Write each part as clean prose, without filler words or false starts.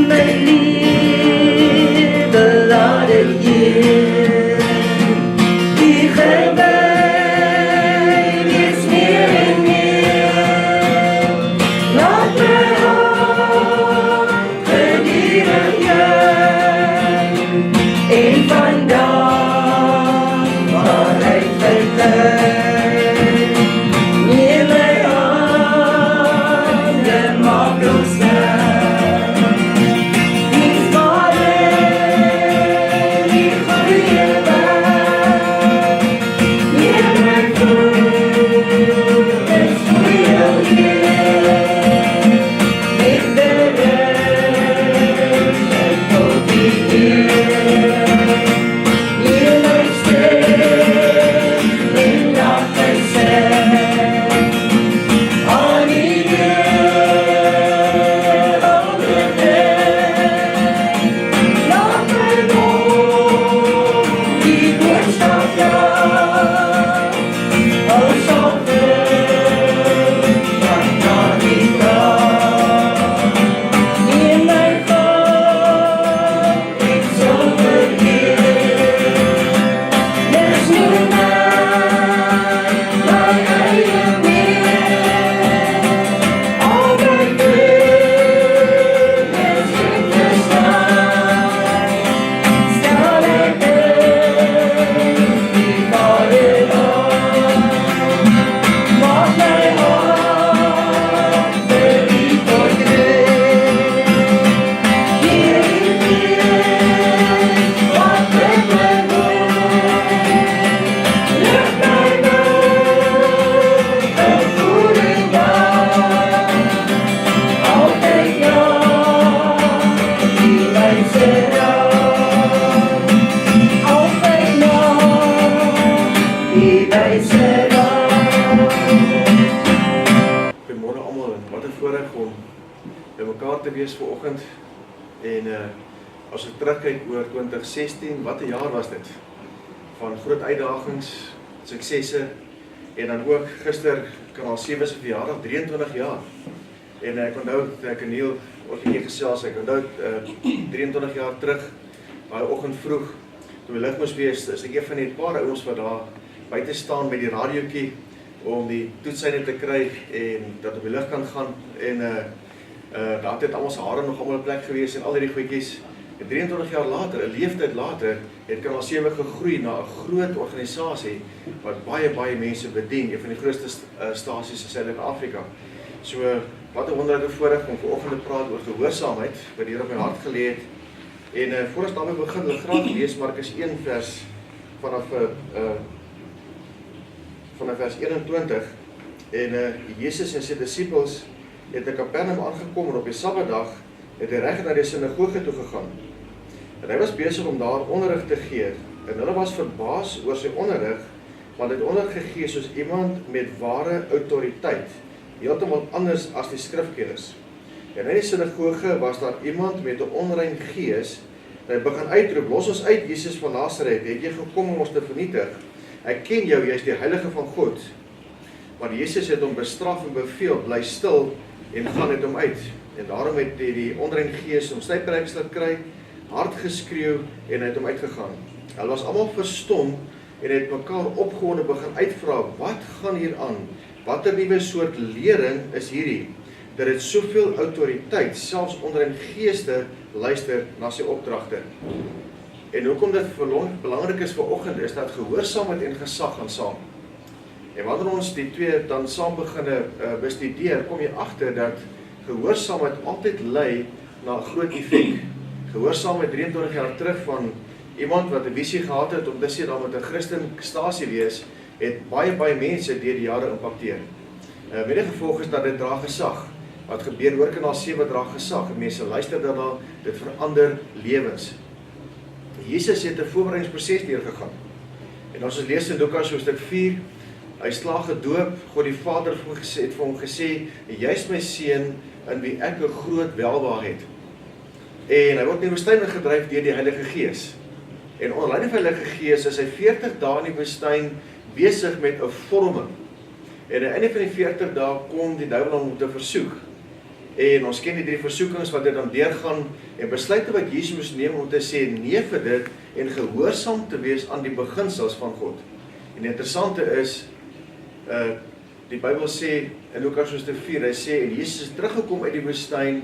may live a lot of years. Die gebeid is meer en meer. Laat my hart gedurig juich. En vandaag waaruit vertuig. Neem my hande, maak ons Goeiemôre almal, wat 'n voorreg om by mekaar te wees vanoggend. En as ek terugkyk oor 2016, wat 'n jaar was dit? Van groot uitdagings, suksesse en dan ook gister Kanaal 7 se verjaardag, 23 jaar. En ek onthou ek en Neil ook hier gesels, ek onthou 23 jaar terug, daai oggend vroeg toe die lig moes wees, is ek een van die paar ouens wat daar buite staan met die radiootjie om die toetsyne te kry en dat op die lig kan gaan en daar het almal se hare nog almal 'n plek gewees en al hierdie goedjies. En 23 jaar later, 'n leeftyd later, het Kanaal 7 gegroei na 'n groot organisasie wat baie mense bedien, een van die grootste stasies in Suid-Afrika. So wat 'n wonderlike voorreg om vanoggend te praat oor gehoorsaamheid wat die Here op my hart gelê het. En voor ons daarmee begin, wil ek graag lees Markus 1 vers vanaf vers 21. En Jesus en sy disippels het in Kapernaum aangekom en op die Sabbatdag het hy reg na die sinagoge toe gegaan. En hy was besig om daar onderrig te gee. En hulle was verbaas oor sy onderrig, want hy het onderrig gegee soos iemand met ware autoriteit, heeltemal anders as die skrifkenners. En in die sinagoge was daar iemand met 'n onrein gees, en hy begin uitroep: "Los ons uit, Jesus van Nasaret, het jy gekom om ons te vernietig? Ek ken jou, jy is die heilige van God." Maar Jesus het hom bestraf en beveel: "Bly stil en gaan met hom uit." En daarom het die onrein gees hom styfreks laat kry, hard geskreeu en het hom uitgegaan. Hulle was almal verstom en het mekaar opgewonde begin uitvra: "Wat gaan hier aan? Watter nuwe soort lering is hierdie? Dat het soveel autoriteit, selfs onrein geeste luister na sy opdragte." En hoekom dit belangrik is vanoggend is dat gehoorsaamheid en gesag gaan saam. En wanneer ons die twee dan saam begin bestudeer, kom jy agter dat gehoorsaamheid altyd lei na 'n groot effek. Gehoorsaamheid 23 jaar terug van iemand wat 'n visie gehad het om te sê daar moet 'n Christenstasie wees, het baie mense deur die jare impakteer. Met die gevolg is dat dit dra gesag. Wat gebeur oor Kanaal 7 dra gesag. Mense luister daarna, dit verander lewens. Jesus het 'n voorbereidingsproses deurgegaan. En as ons lees in Lukas hoofstuk 4, hy slaag gedoop, God die Vader het vir hom gesê: "Jy is my seun in wie ek 'n groot welbehaag het." En hy word in die woestyn gedryf deur die Heilige Gees. En onder leiding van die Heilige Gees is hy 40 dae in die woestyn besig met 'n vorming. En aan die einde van die 40 dae kom die duiwel om te versoek. En ons ken die 3 versoekings wat dit dan deurgaan en besluite wat Jesus moes neem om te sê nee vir dit en gehoorsaam te wees aan die beginsels van God. En die interessante is, die Bybel sê in Lukas 4, hy sê, en Jesus is teruggekom uit die woestyn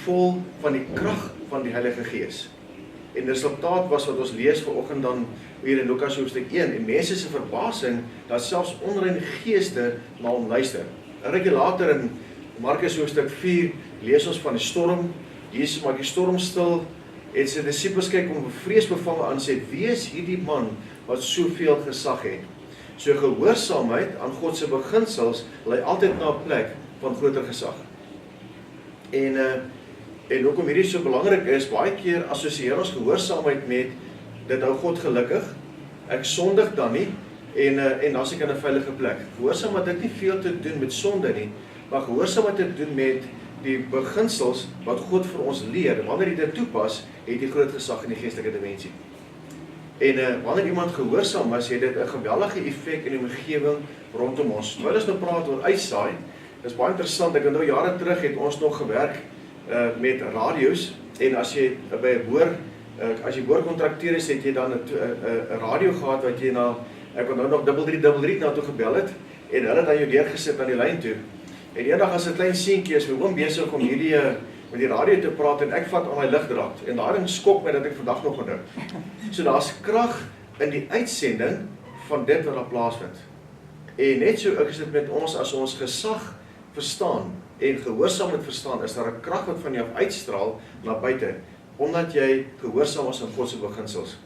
vol van die krag van die Heilige Gees. En die resultaat was wat ons lees vanoggend dan hier in Lukas hoofstuk 1, en mense se verbasing dat selfs onreine geeste na hom luister. 'n Rukkie later in Markus hoofstuk 4 lees ons van die storm. Jesus maak die storm stil en sy disippels kyk hom vreesbevange aan en sê, wie is hierdie man wat soveel gesag het? So gehoorsaamheid aan God se beginsels lei altyd na 'n plek van groter gesag. En hoekom hierdie so belangrik is, baie keer assosieer ons gehoorsaamheid met dit hou God gelukkig. Ek sondig dan nie en dan is ek in 'n veilige plek. Gehoorsaamheid het nie veel te doen met sonde nie, maar gehoorsaamheid het te doen met die beginsels wat God vir ons leer. Wanneer jy dit toepas, het jy groot gesag in die geestelike dimensie. En wanneer iemand gehoorsaam is, het dit 'n geweldige effek in die omgewing rondom ons. Terwyl ons nou praat oor uitsaai, dis baie interessant. Ek onthou jare terug het ons nog gewerk met radio's en as jy by 'n boer as jy boorkontrakteur is, het jy dan 'n radio gehad wat jy na, ek onthou nog 3333 na toe gebel het en hulle het dan jou deurgesit aan die lyn toe. En eendag as 'n klein seentjie is my oom besig om hierdie met die radio te praat en ek vat aan my ligdraad en daarin skok my dat ek vandag nog onthou. So daar's krag in die uitsending van dit wat daar plaasvind. En net so is dit met ons as ons gesag verstaan en gehoorsaamheid verstaan, is daar 'n krag wat van jou uitstraal na buite, omdat jy gehoorsaam is aan God se beginsels.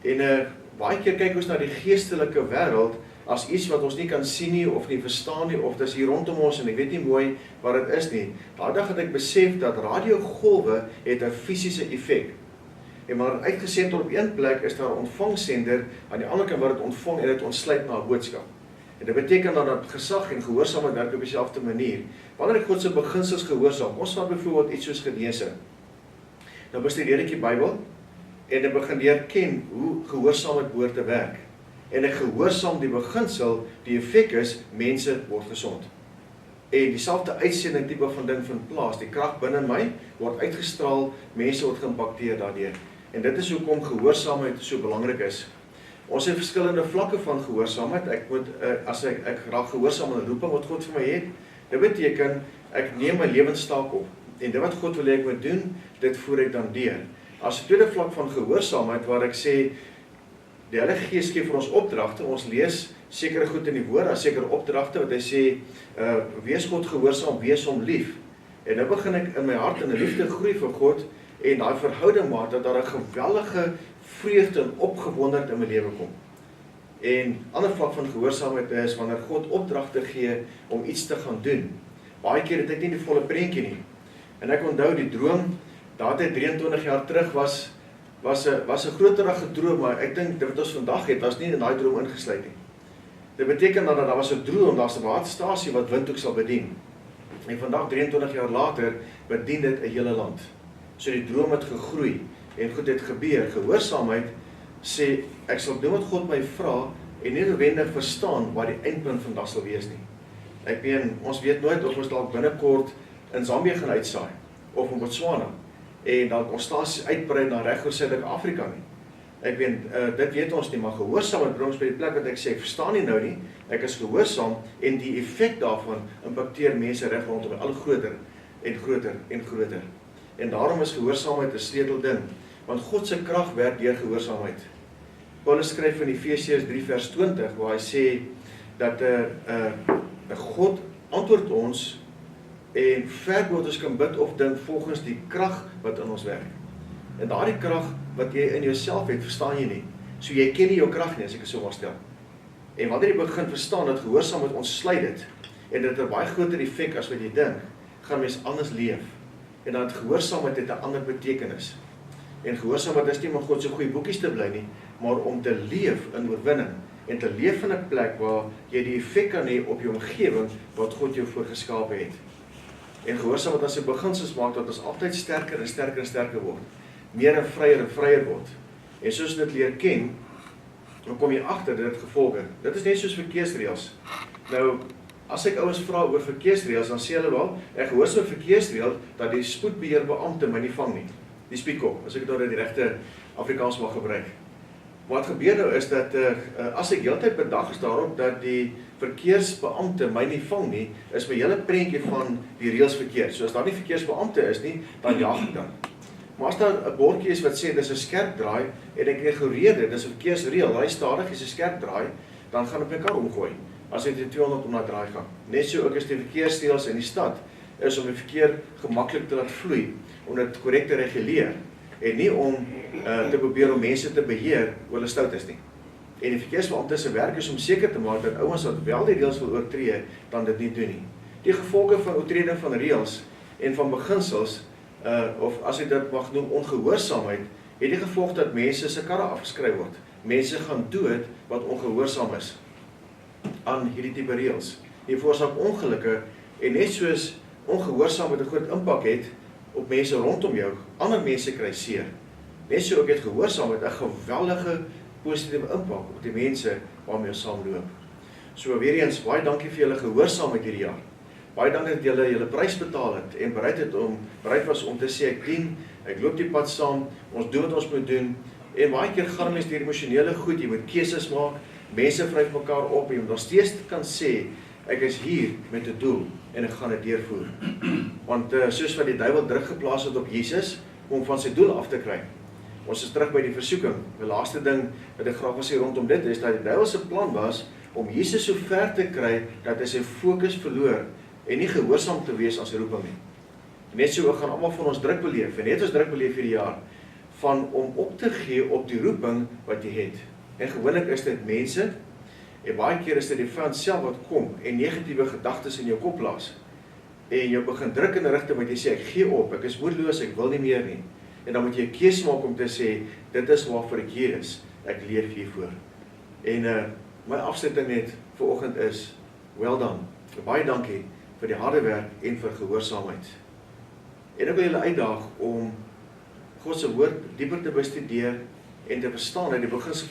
En baie keer kyk ons na die geestelike wêreld as iets wat ons nie kan sien nie, of nie verstaan nie, of dis hier rondom ons en ek weet nie mooi wat dit is nie. Daardie dag het ek besef dat radiogolwe het 'n fisiese effek. En maar uitgesend op een plek is daar 'n ontvangsender aan die ander kant wat dit ontvang en dit ontsluit na 'n boodskap. En dit beteken dan dat gesag en gehoorsaamheid werk op dieselfde manier. Wanneer ek God se beginsels gehoorsaam, ons vat byvoorbeeld iets soos genesing. Nou bestudeer ek die Bybel en ek begin leer ken hoe gehoorsaamheid behoort te werk. En ek gehoorsaam die beginsel, die effek is, mense word gesond. En dieselfde uitsending tipe van ding vind plaas, die krag binne my word uitgestraal, mense word geïmpakteer daardeur. En dit is hoekom gehoorsaamheid so belangrik is. Ons het verskillende vlakke van gehoorsaamheid. Ek moet as ek raak gehoorsaam aan die roeping wat God vir my het, dit beteken ek neem my lewenstaak op. En dit wat God wil hê ek moet doen, dit voer ek dan deur. As 'n tweede vlak van gehoorsaamheid waar ek sê die Heilige Gees gee vir ons opdragte, ons lees sekere goed in die woord, daar sekere opdragte wat hy sê, wees God gehoorsaam, wees hom lief. En nou begin ek in my hart in 'n liefde groei vir God en daai verhouding maak dat daar 'n geweldige vreugde en opgewonderd in my lewe kom. En ander vlak van gehoorsaamheid is wanneer God opdragte gee om iets te gaan doen. Baie keer het ek nie die volle prentjie nie. En ek onthou die droom, daardie 23 jaar terug was 'n groterige droom, maar ek dink dit wat ons vandag het, was nie in daai droom ingesluit nie. Dit beteken dan dat daar was 'n droom, daar's 'n waterstasie wat Windhoek sal bedien. En vandag 23 jaar later bedien dit 'n hele land. So die droom het gegroei en goed het gebeur. Gehoorsaamheid sê ek sal doen wat God my vra en nie noodwendig verstaan wat die eindpunt van dit sal wees nie. Ek meen, ons weet nooit of ons dalk binnekort in Zambië gaan uitsaai of in Botswana en dalk ons stasies uitbrei na reg oor Suid-Afrika nie. Ek weet, dit weet ons nie, maar gehoorsaamheid bring ons by die plek wat ek sê, ek verstaan nie nou nie, ek is gehoorsaam en die effek daarvan impakteer mense reg rondom my al groter en groter en groter. En daarom is gehoorsaamheid 'n sleutelding, want God se krag werk deur gehoorsaamheid. Paulus skryf in Efesiërs 3 vers 20 waar hy sê dat God antwoord ons en ver bo wat ons kan bid of dink volgens die krag wat in ons werk. En daardie krag wat jy in jouself het, verstaan jy nie. So jy ken nie jou krag nie, as ek dit so mag stel. En wanneer jy begin verstaan dat gehoorsaamheid ontsluit dit en dit 'n baie groter effek as wat jy dink, gaan mens anders leef. En dat gehoorsaamheid het 'n ander betekenis. En gehoorsaamheid is nie om God se goeie boekies te bly nie, maar om te leef in oorwinning en te leef in 'n plek waar jy die effek kan hê op jou omgewing wat God jou voorgeskaap het. En gehoorsaamheid as 'n beginsels maak dat ons altyd sterker en sterker en sterker word. Meer en vryer word. En soos dit leer ken, dan kom jy agter dit het gevolge. Dit is net soos verkeersreëls. Nou, As ek ouens vra oor verkeersreëls, dan sê hulle wel, ek hoor so 'n verkeersreël dat die spoedbeheerbeampte my nie vang nie. Die speedcop, as ek dit nou die regte Afrikaans mag gebruik. Wat gebeur nou is dat as ek heeltyd bedag is daarop dat die verkeersbeampte my nie vang nie, is my hele prentjie van die reëls verkeerd. So as daar nie verkeersbeampte is nie, dan jaag ek dan. Maar as daar 'n bordjie is wat sê dis 'n skerp draai en ek ignoreer dit, dis 'n verkeersreël, ry stadig is 'n skerp draai, dan gaan ek my kar omgooi as ek die 200 om na draai gaan. Net so ook is die verkeersreëls in die stad is om die verkeer gemaklik te laat vloei, om dit korrek te reguleer en nie om te probeer om mense te beheer oor hulle stout is nie. En die verkeersbeampte se werk is om seker te maak dat ouens wat wel die reëls wil oortree, dan dit nie doen nie. Die gevolge van oortreding van reëls en van beginsels of as ek dit mag noem ongehoorsaamheid, het die gevolg dat mense se karre afgeskryf word. Mense gaan dood wat ongehoorsaam is aan hierdie tipe reëls. Die veroorsaak ongelukke en net soos ongehoorsaamheid 'n groot impak het op mense rondom jou, ander mense kry seer. Net so ook het gehoorsaamheid 'n geweldige positiewe impak op die mense waarmee ons saamloop. So weer eens, baie dankie vir julle gehoorsaamheid hierdie jaar. Baie dankie dat julle prys betaal het en bereid was om te sê ek dien, ek loop die pad saam, ons doen wat ons moet doen. En baie keer gaan mense deur emosionele goed, jy moet keuses maak, mense vryf mekaar op, jy moet nog steeds kan sê ek is hier met 'n doel en ek gaan dit deurvoer. Want soos wat die duiwel druk geplaas het op Jesus om van sy doel af te kry. Ons is terug by die versoeking. Die laaste ding wat ek graag wil sê rondom dit is dat die duiwel se plan was om Jesus so ver te kry dat hy sy fokus verloor en nie gehoorsaam te wees aan sy roeping nie. Net so gaan almal van ons druk beleef en het ons druk beleef hierdie jaar van om op te gee op die roeping wat jy het. En gewoonlik is dit mense en baie keer is dit die vyand self wat kom en negatiewe gedagtes in jou kop plaas. En jou begin druk in 'n rigting wat jy sê ek gee op, ek is moedeloos, ek wil nie meer nie. En dan moet jy 'n keuse maak om te sê dit is waarvoor ek hier is. Ek leef hiervoor. En my afsluiting net vir oggend is well done. Baie dankie vir die harde werk en vir gehoorsaamheid. En ek wil julle uitdaag om God se woord dieper te bestudeer en te verstaan uit die beginsel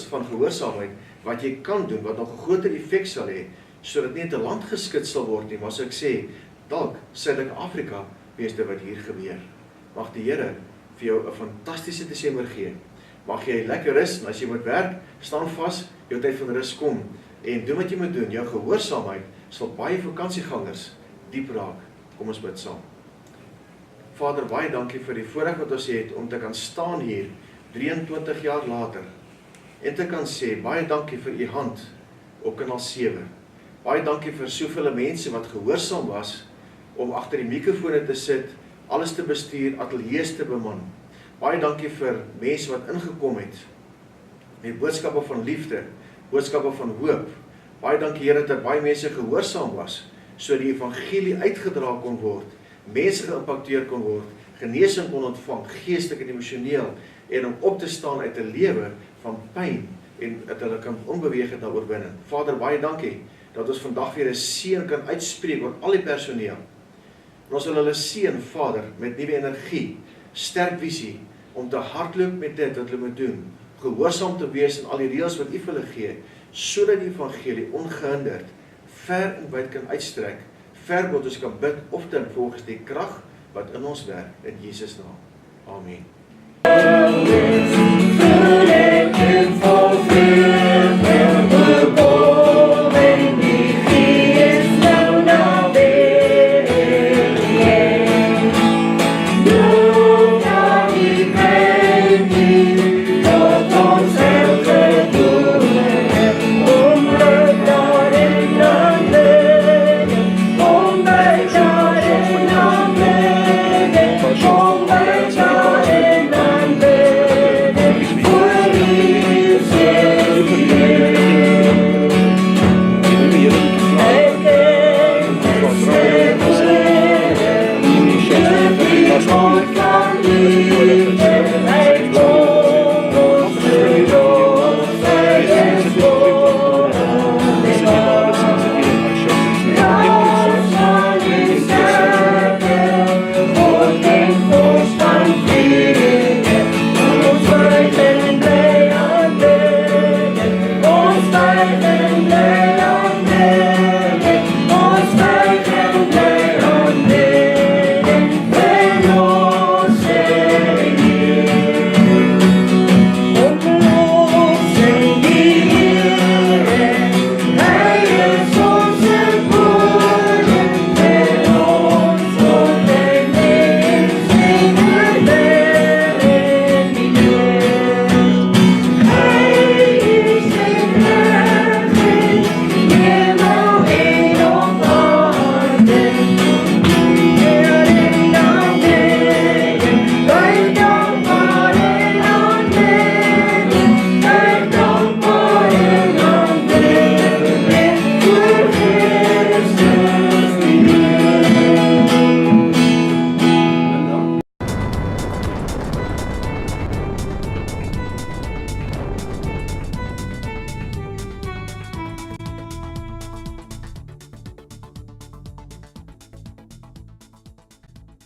van gehoorsaamheid wat jy kan doen, wat nog 'n groter effek sal hê, sodat nie 'n land geskit sal word nie, maar as ek sê, dalk Suid-Afrika wees dit wat hier gebeur. Mag die Here vir jou 'n fantastiese Desember gee. Mag jy lekker rus, en as jy moet werk, staan vas, jou tyd van rus kom, en doen wat jy moet doen. Jou gehoorsaamheid sal baie vakansiegangers diep raak. Kom ons bid saam. Vader, baie dankie vir die voorreg wat ons het om te kan staan hier 23 jaar later en te kan sê, baie dankie vir u hand op kanaal 7. Baie dankie vir soveel mense wat gehoorsaam was om agter die mikrofone te sit, alles te bestuur, ateljees te beman. Baie dankie vir mense wat ingekom het met boodskappe van liefde, boodskappe van hoop. Baie dankie Here dat baie mense gehoorsaam was, so die evangelie uitgedra kon word, mense geïmpakteer kon word, genesing kon ontvang, geestelik en emosioneel, en om op te staan uit 'n lewe van pyn, en dat hulle kan onbeweeg het na oorwinning. Vader, baie dankie, dat ons vandag weer 'n seën kan uitspreek oor al die personeel. En ons wil hulle seën, Vader, met nuwe energie, sterk visie, om te hardloop met dit wat hulle moet doen, gehoorsaam te wees in al die reëls wat u vir hulle gee, sodat die evangelie ongehinderd, ver en wyd kan uitstrek, ver wat ons kan bid of dink volgens die krag wat in ons werk, in Jesus naam. Amen.